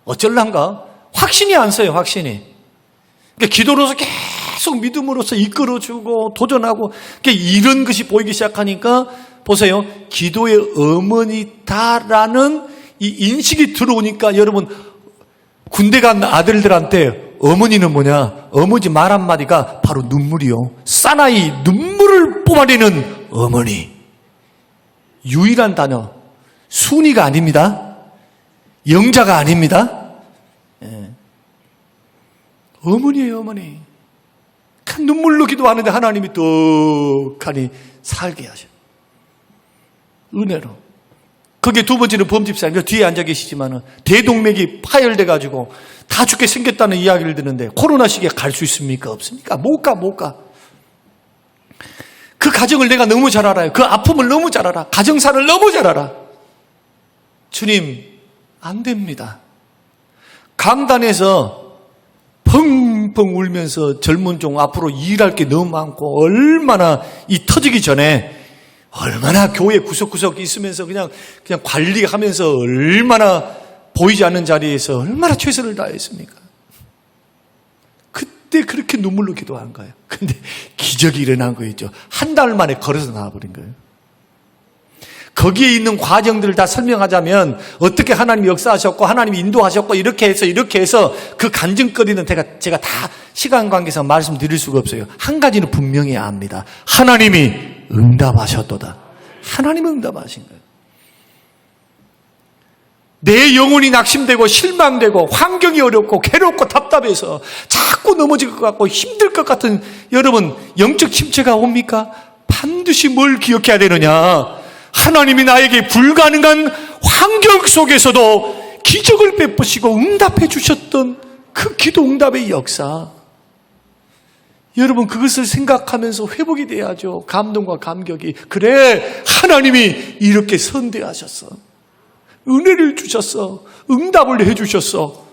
어쩔란가? 확신이 안 서요, 확신이. 그러니까 기도로서 계속 믿음으로써 이끌어주고 도전하고 그러니까 이런 것이 보이기 시작하니까 보세요. 기도의 어머니다라는 이 인식이 들어오니까 여러분 군대 간 아들들한테 어머니는 뭐냐? 어머니 말 한마디가 바로 눈물이요. 사나이 눈물을 뿜어내는 어머니. 유일한 단어. 순이가 아닙니다. 영자가 아닙니다. 예. 어머니예요, 어머니. 큰 눈물로 기도하는데 하나님이 떡하니 살게 하셔. 은혜로. 그게 두 번째는 범집사님. 뒤에 앉아 계시지만은 대동맥이 파열돼가지고 다 죽게 생겼다는 이야기를 듣는데 코로나 시기에 갈 수 있습니까? 없습니까? 못 가. 그 가정을 내가 너무 잘 알아요. 그 아픔을 너무 잘 알아. 가정사를 너무 잘 알아. 주님, 안 됩니다. 강단에서 펑펑 울면서 젊은 종 앞으로 일할 게 너무 많고 얼마나 이 터지기 전에 얼마나 교회 구석구석 있으면서 그냥 관리하면서 얼마나 보이지 않는 자리에서 얼마나 최선을 다했습니까? 그때 그렇게 눈물로 기도한 거예요. 근데 기적이 일어난 거였죠. 한 달 만에 걸어서 나와버린 거예요. 거기에 있는 과정들을 다 설명하자면 어떻게 하나님이 역사하셨고 하나님이 인도하셨고 이렇게 해서 그 간증거리는 제가 다 시간 관계상 말씀드릴 수가 없어요. 한 가지는 분명히 압니다. 하나님이 응답하셨도다. 하나님은 응답하신 거예요. 내 영혼이 낙심되고 실망되고 환경이 어렵고 괴롭고 답답해서 자꾸 넘어질 것 같고 힘들 것 같은 여러분 영적 침체가 옵니까? 반드시 뭘 기억해야 되느냐? 하나님이 나에게 불가능한 환경 속에서도 기적을 베푸시고 응답해 주셨던 그 기도 응답의 역사. 여러분 그것을 생각하면서 회복이 돼야죠. 감동과 감격이. 그래 하나님이 이렇게 선대하셨어. 은혜를 주셨어. 응답을 해 주셨어.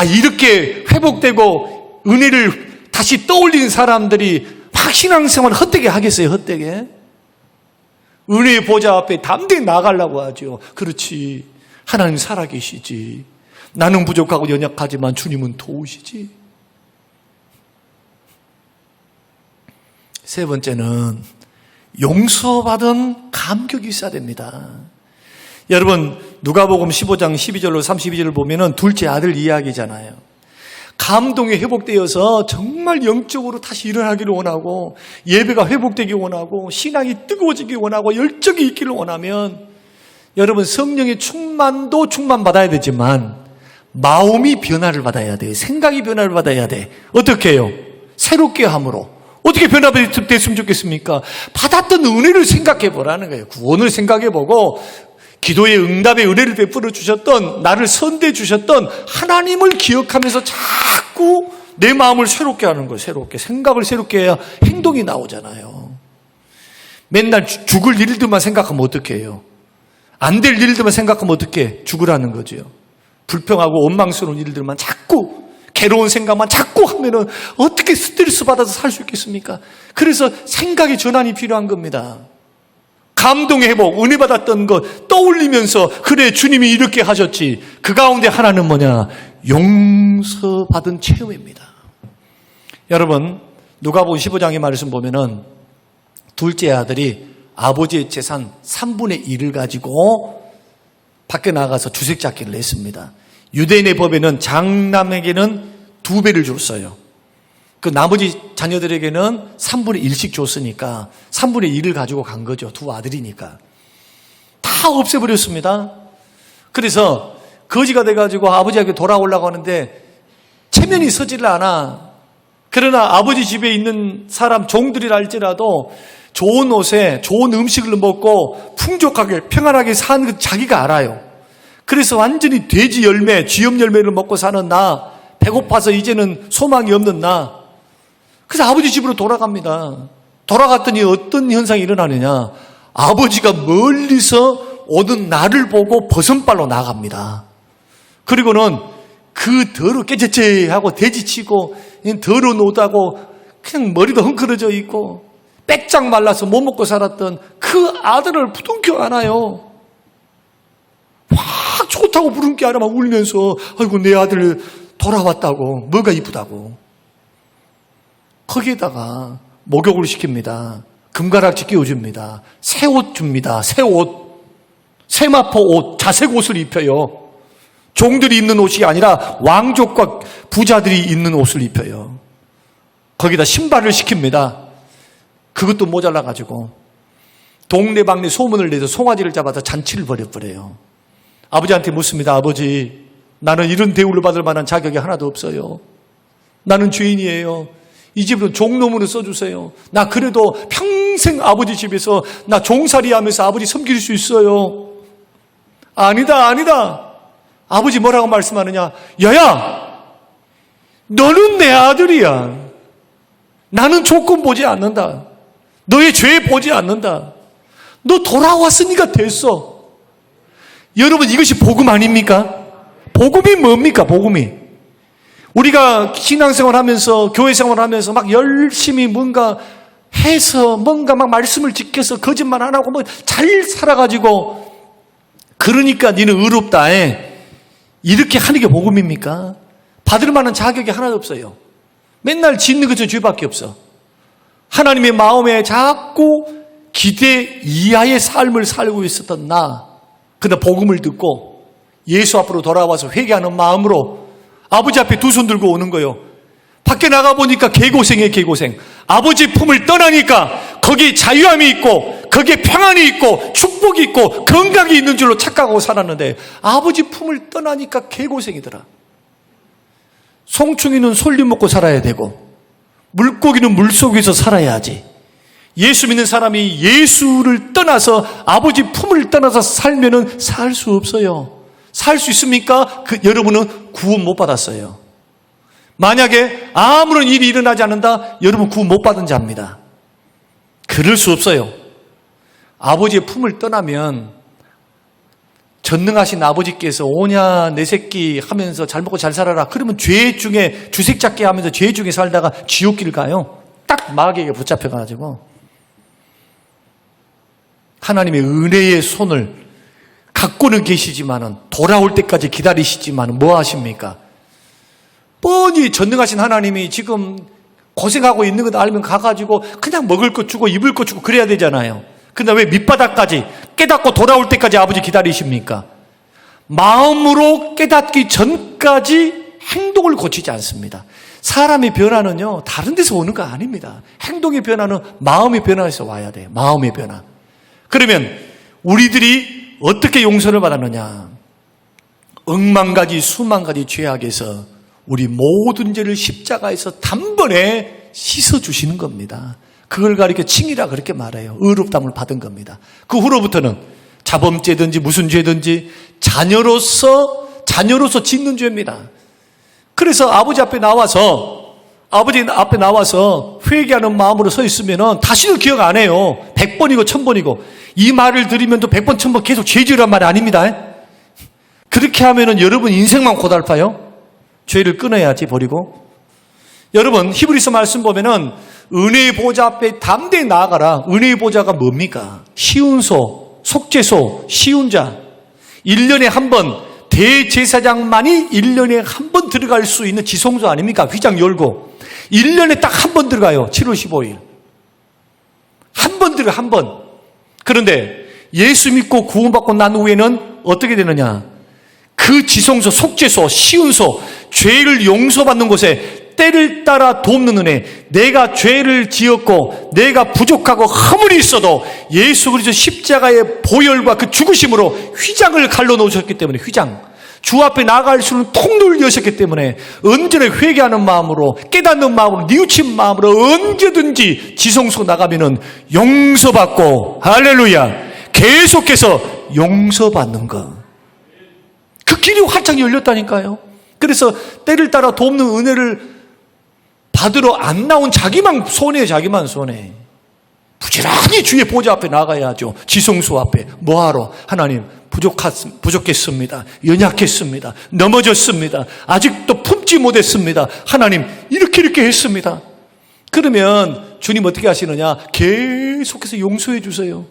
이렇게 회복되고 은혜를 다시 떠올리는 사람들이 막 신앙생활을 헛되게 하겠어요. 헛되게. 은혜의 보좌 앞에 담대히 나가려고 하죠. 그렇지. 하나님 살아계시지. 나는 부족하고 연약하지만 주님은 도우시지. 세 번째는 용서받은 감격이 있어야 됩니다. 여러분 누가복음 15장 12절로 32절을 보면은 둘째 아들 이야기잖아요. 감동이 회복되어서 정말 영적으로 다시 일어나기를 원하고 예배가 회복되기 원하고 신앙이 뜨거워지기 원하고 열정이 있기를 원하면 여러분 성령의 충만도 충만받아야 되지만 마음이 변화를 받아야 돼요. 생각이 변화를 받아야 돼. 어떻게 해요? 새롭게 함으로. 어떻게 변화됐으면 좋겠습니까? 받았던 은혜를 생각해 보라는 거예요. 구원을 생각해 보고 기도의 응답의 은혜를 베풀어 주셨던 나를 선대해 주셨던 하나님을 기억하면서 자꾸 내 마음을 새롭게 하는 거예요. 새롭게. 생각을 새롭게 해야 행동이 나오잖아요. 맨날 죽을 일들만 생각하면 어떻게 해요? 안 될 일들만 생각하면 어떻게 해? 죽으라는 거죠. 불평하고 원망스러운 일들만 자꾸 괴로운 생각만 자꾸 하면은 어떻게 스트레스 받아서 살 수 있겠습니까? 그래서 생각의 전환이 필요한 겁니다. 감동의 회복, 은혜 받았던 것 떠올리면서 그래 주님이 이렇게 하셨지. 그 가운데 하나는 뭐냐? 용서받은 체험입니다. 여러분 누가복음 15장의 말씀 보면은 둘째 아들이 아버지의 재산 3분의 1을 가지고 밖에 나가서 주색잡기를 했습니다. 유대인의 법에는 장남에게는 2배를 줬어요. 그 나머지 자녀들에게는 3분의 1씩 줬으니까 3분의 1을 가지고 간 거죠. 두 아들이니까. 다 없애버렸습니다. 그래서 거지가 돼가지고 아버지에게 돌아오려고 하는데 체면이 서질 않아. 그러나 아버지 집에 있는 사람 종들이라 할지라도 좋은 옷에 좋은 음식을 먹고 풍족하게 평안하게 사는 것 자기가 알아요. 그래서 완전히 돼지 열매, 쥐염 열매를 먹고 사는 나, 배고파서 이제는 소망이 없는 나. 그래서 아버지 집으로 돌아갑니다. 돌아갔더니 어떤 현상이 일어나느냐. 아버지가 멀리서 오는 나를 보고 버선발로 나갑니다. 그리고는 그 깨재재하고 돼지치고 더러운 옷하고 그냥 머리도 헝클어져 있고 빼짝 말라서 못 먹고 살았던 그 아들을 부둥켜 안아요. 좋다고 부른 게 아니라 막 울면서 아이고 내 아들 돌아왔다고, 뭐가 이쁘다고. 거기에다가 목욕을 시킵니다. 금가락지 끼워줍니다. 새 옷 줍니다. 새 옷, 세마포 옷, 자색 옷을 입혀요. 종들이 입는 옷이 아니라 왕족과 부자들이 입는 옷을 입혀요. 거기다 신발을 시킵니다. 그것도 모자라가지고 동네방네 소문을 내서 송아지를 잡아서 잔치를 벌여버려요. 아버지한테 묻습니다. 아버지, 나는 이런 대우를 받을 만한 자격이 하나도 없어요. 나는 죄인이에요. 이 집으로 종놈으로 써주세요. 나 그래도 평생 아버지 집에서 나 종살이 하면서 아버지 섬길 수 있어요. 아니다, 아니다. 아버지 뭐라고 말씀하느냐? 야야, 너는 내 아들이야. 나는 조건 보지 않는다. 너의 죄 보지 않는다. 너 돌아왔으니까 됐어. 여러분, 이것이 복음 아닙니까? 복음이 뭡니까? 복음이. 우리가 신앙생활 하면서, 교회 생활 하면서 막 열심히 뭔가 해서, 뭔가 막 말씀을 지켜서 거짓말 안 하고 뭐 잘 살아가지고, 그러니까 니는 의롭다. 이렇게 하는 게 복음입니까? 받을 만한 자격이 하나도 없어요. 맨날 짓는 것은 죄밖에 없어. 하나님의 마음에 자꾸 기대 이하의 삶을 살고 있었던 나. 그러나 복음을 듣고 예수 앞으로 돌아와서 회개하는 마음으로 아버지 앞에 두 손 들고 오는 거예요. 밖에 나가보니까 개고생이에요, 개고생. 아버지 품을 떠나니까 거기에 자유함이 있고 거기에 평안이 있고 축복이 있고 건강이 있는 줄로 착각하고 살았는데 아버지 품을 떠나니까 개고생이더라. 송충이는 솔잎 먹고 살아야 되고 물고기는 물속에서 살아야지. 예수 믿는 사람이 예수를 떠나서 아버지 품을 떠나서 살면은 살 수 없어요. 살 수 있습니까? 여러분은 구원 못 받았어요. 만약에 아무런 일이 일어나지 않는다, 여러분 구원 못 받은 자입니다. 그럴 수 없어요. 아버지의 품을 떠나면 전능하신 아버지께서 오냐 내 새끼 하면서 잘 먹고 잘 살아라. 그러면 죄 중에 주색 잡기 하면서 죄 중에 살다가 지옥길 가요. 딱 마귀에게 붙잡혀가지고 하나님의 은혜의 손을 갖고는 계시지만은 돌아올 때까지 기다리시지만은 뭐 하십니까? 뻔히 전능하신 하나님이 지금 고생하고 있는 것 알면 가가지고 그냥 먹을 것 주고 입을 것 주고 그래야 되잖아요. 근데 왜 밑바닥까지 깨닫고 돌아올 때까지 아버지 기다리십니까? 마음으로 깨닫기 전까지 행동을 고치지 않습니다. 사람의 변화는요, 다른 데서 오는 거 아닙니다. 행동의 변화는 마음의 변화에서 와야 돼요. 마음의 변화. 그러면 우리들이 어떻게 용서를 받았느냐? 억만 가지 수만 가지 죄악에서 우리 모든 죄를 십자가에서 단번에 씻어주시는 겁니다. 그걸 가리켜 칭이라 그렇게 말해요. 의롭다함을 받은 겁니다. 그 후로부터는 자범죄든지 무슨 죄든지 자녀로서 짓는 죄입니다. 그래서 아버지 앞에 나와서 회개하는 마음으로 서 있으면은 다시는 기억 안 해요. 100번이고 1000번이고. 이 말을 들으면 또 100번 1000번 계속 죄지으란 말이 아닙니다. 그렇게 하면은 여러분 인생만 고달파요. 죄를 끊어야지 버리고. 여러분 히브리서 말씀 보면은 은혜의 보좌 앞에 담대히 나아가라. 은혜의 보좌가 뭡니까? 시운소, 속죄소, 시운자. 1년에 한 번 대제사장만이 1년에 한 번 들어갈 수 있는 지성소 아닙니까? 휘장 열고 1년에 딱 한 번 들어가요. 7월 15일 한 번 들어가. 한 번. 그런데 예수 믿고 구원받고 난 후에는 어떻게 되느냐? 그 지성소, 속죄소, 시운소, 죄를 용서받는 곳에 때를 따라 돕는 은혜. 내가 죄를 지었고 내가 부족하고 허물이 있어도 예수 그리스도 십자가의 보혈과 그 죽으심으로 휘장을 갈라놓으셨기 때문에, 휘장, 주 앞에 나아갈 수는 통로를 여셨기 때문에 언제나 회개하는 마음으로, 깨닫는 마음으로, 뉘우친 마음으로 언제든지 지성소 나가면은 용서받고, 할렐루야, 계속해서 용서받는 것. 그 길이 활짝 열렸다니까요. 그래서 때를 따라 돕는 은혜를 받으러 안 나온 자기만 손해, 자기만 손해. 부지런히 주의 보좌 앞에 나가야죠. 지성소 앞에. 뭐하러? 하나님, 부족했습니다. 연약했습니다. 넘어졌습니다. 아직도 품지 못했습니다. 하나님, 이렇게 했습니다. 그러면 주님 어떻게 하시느냐? 계속해서 용서해 주세요.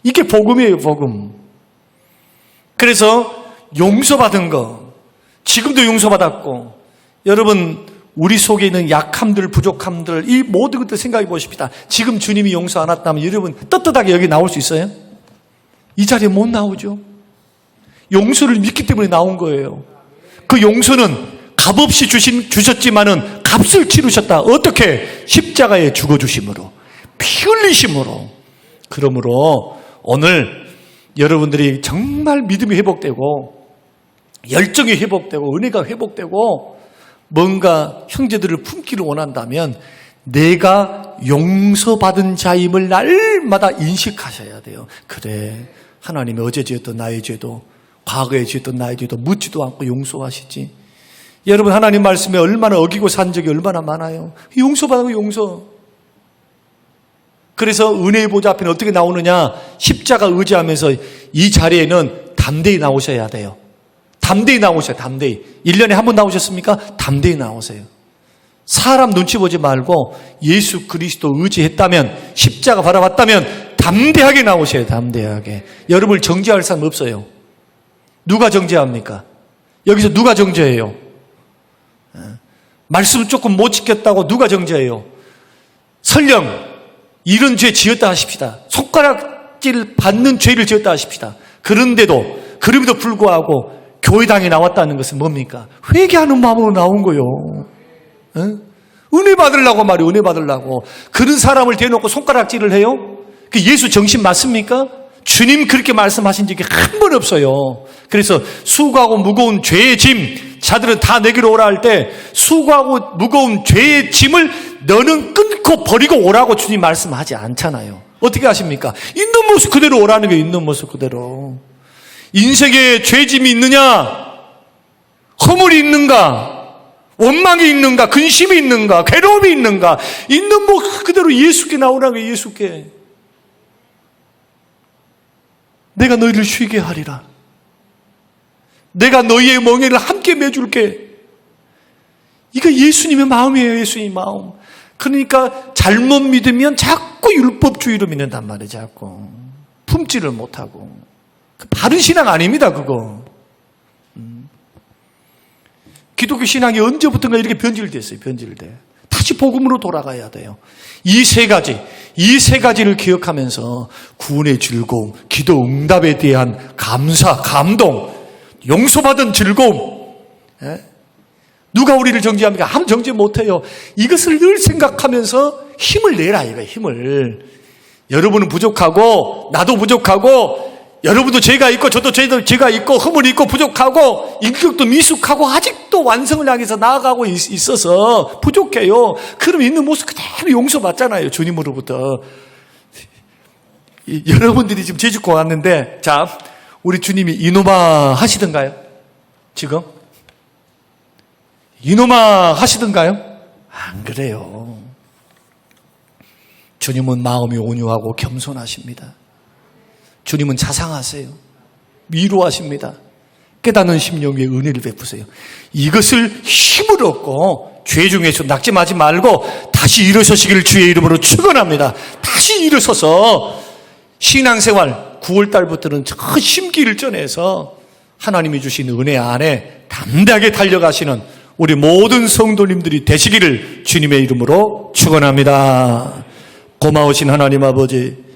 이게 복음이에요, 복음. 그래서 용서받은 거, 지금도 용서받았고, 여러분 우리 속에 있는 약함들, 부족함들, 이 모든 것들 생각해 보십시다. 지금 주님이 용서 안 했다면 여러분 떳떳하게 여기 나올 수 있어요? 이 자리에 못 나오죠. 용서를 믿기 때문에 나온 거예요. 그 용서는 값없이 주셨지만은 값을 치르셨다. 어떻게? 십자가에 죽어주심으로, 피 흘리심으로. 그러므로 오늘 여러분들이 정말 믿음이 회복되고 열정이 회복되고 은혜가 회복되고 뭔가 형제들을 품기를 원한다면 내가 용서받은 자임을 날마다 인식하셔야 돼요. 그래, 하나님이 어제 지었던 나의 죄도 과거에 지었던 나의 죄도 묻지도 않고 용서하시지. 여러분 하나님 말씀에 얼마나 어기고 산 적이 얼마나 많아요. 용서받고 용서. 그래서 은혜의 보좌 앞에는 어떻게 나오느냐, 십자가 의지하면서 이 자리에는 담대히 나오셔야 돼요. 담대히 나오셔요. 담대히. 1년에 한 번 나오셨습니까? 담대히 나오세요. 사람 눈치 보지 말고 예수 그리스도 의지했다면, 십자가 바라봤다면 담대하게 나오셔요. 담대하게. 여러분을 정죄할 사람 없어요. 누가 정죄합니까? 여기서 누가 정죄해요? 말씀 조금 못 지켰다고 누가 정죄해요? 설령 이런 죄 지었다 하십시다. 손가락질 받는 죄를 지었다 하십시다. 그런데도, 그럼에도 불구하고 교회당에 나왔다는 것은 뭡니까? 회개하는 마음으로 나온 거요. 은혜 받으려고 말이에요. 은혜 받으려고. 그런 사람을 대놓고 손가락질을 해요? 그 예수 정신 맞습니까? 주님 그렇게 말씀하신 적이 한 번 없어요. 그래서 수고하고 무거운 죄의 짐, 자들은 다 내게로 오라 할 때 수고하고 무거운 죄의 짐을 너는 끊고 버리고 오라고 주님 말씀하지 않잖아요. 어떻게 하십니까? 있는 모습 그대로 오라는 게 있는 모습 그대로. 인생에 죄짐이 있느냐? 허물이 있는가? 원망이 있는가? 근심이 있는가? 괴로움이 있는가? 있는 모습 그대로 예수께 나오라는 게 예수께. 내가 너희를 쉬게 하리라. 내가 너희의 멍에를 함께 매줄게. 이거 예수님의 마음이에요. 예수님의 마음. 그러니까 잘못 믿으면 자꾸 율법주의로 믿는단 말이에요. 자꾸 품지를 못하고. 바른 신앙 아닙니다. 그거. 기독교 신앙이 언제부턴가 이렇게 변질됐어요. 변질돼. 다시 복음으로 돌아가야 돼요. 이 세 가지를 기억하면서 구원의 즐거움, 기도 응답에 대한 감사, 감동, 용서받은 즐거움. 누가 우리를 정죄합니까? 아무 정죄 못해요. 이것을 늘 생각하면서 힘을 내라, 이거 힘을. 여러분은 부족하고 나도 부족하고 여러분도 죄가 있고 저도 죄가 있고 허물이 있고 부족하고 인격도 미숙하고 아직도 완성을 향해서 나아가고 있어서 부족해요. 그럼 있는 모습 그대로 용서받잖아요. 주님으로부터. 여러분들이 지금 제주도 왔는데, 자, 우리 주님이 이놈아 하시던가요? 지금? 이놈아 하시던가요? 안 그래요. 주님은 마음이 온유하고 겸손하십니다. 주님은 자상하세요. 위로하십니다. 깨닫는 심령에 은혜를 베푸세요. 이것을 힘을 얻고 죄 중에서 낙심하지 말고 다시 일어서시기를 주의 이름으로 축원합니다. 다시 일어서서 신앙생활 9월달부터는 저 심기를 전해서 하나님이 주신 은혜 안에 담대하게 달려가시는 우리 모든 성도님들이 되시기를 주님의 이름으로 축원합니다. 고마우신 하나님 아버지,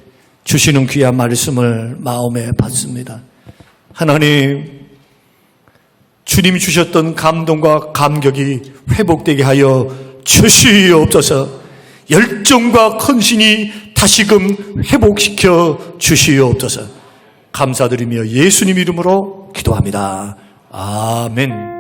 주시는 귀한 말씀을 마음에 받습니다. 하나님, 주님이 주셨던 감동과 감격이 회복되게 하여 주시옵소서. 열정과 헌신이 다시금 회복시켜 주시옵소서. 감사드리며 예수님 이름으로 기도합니다. 아멘.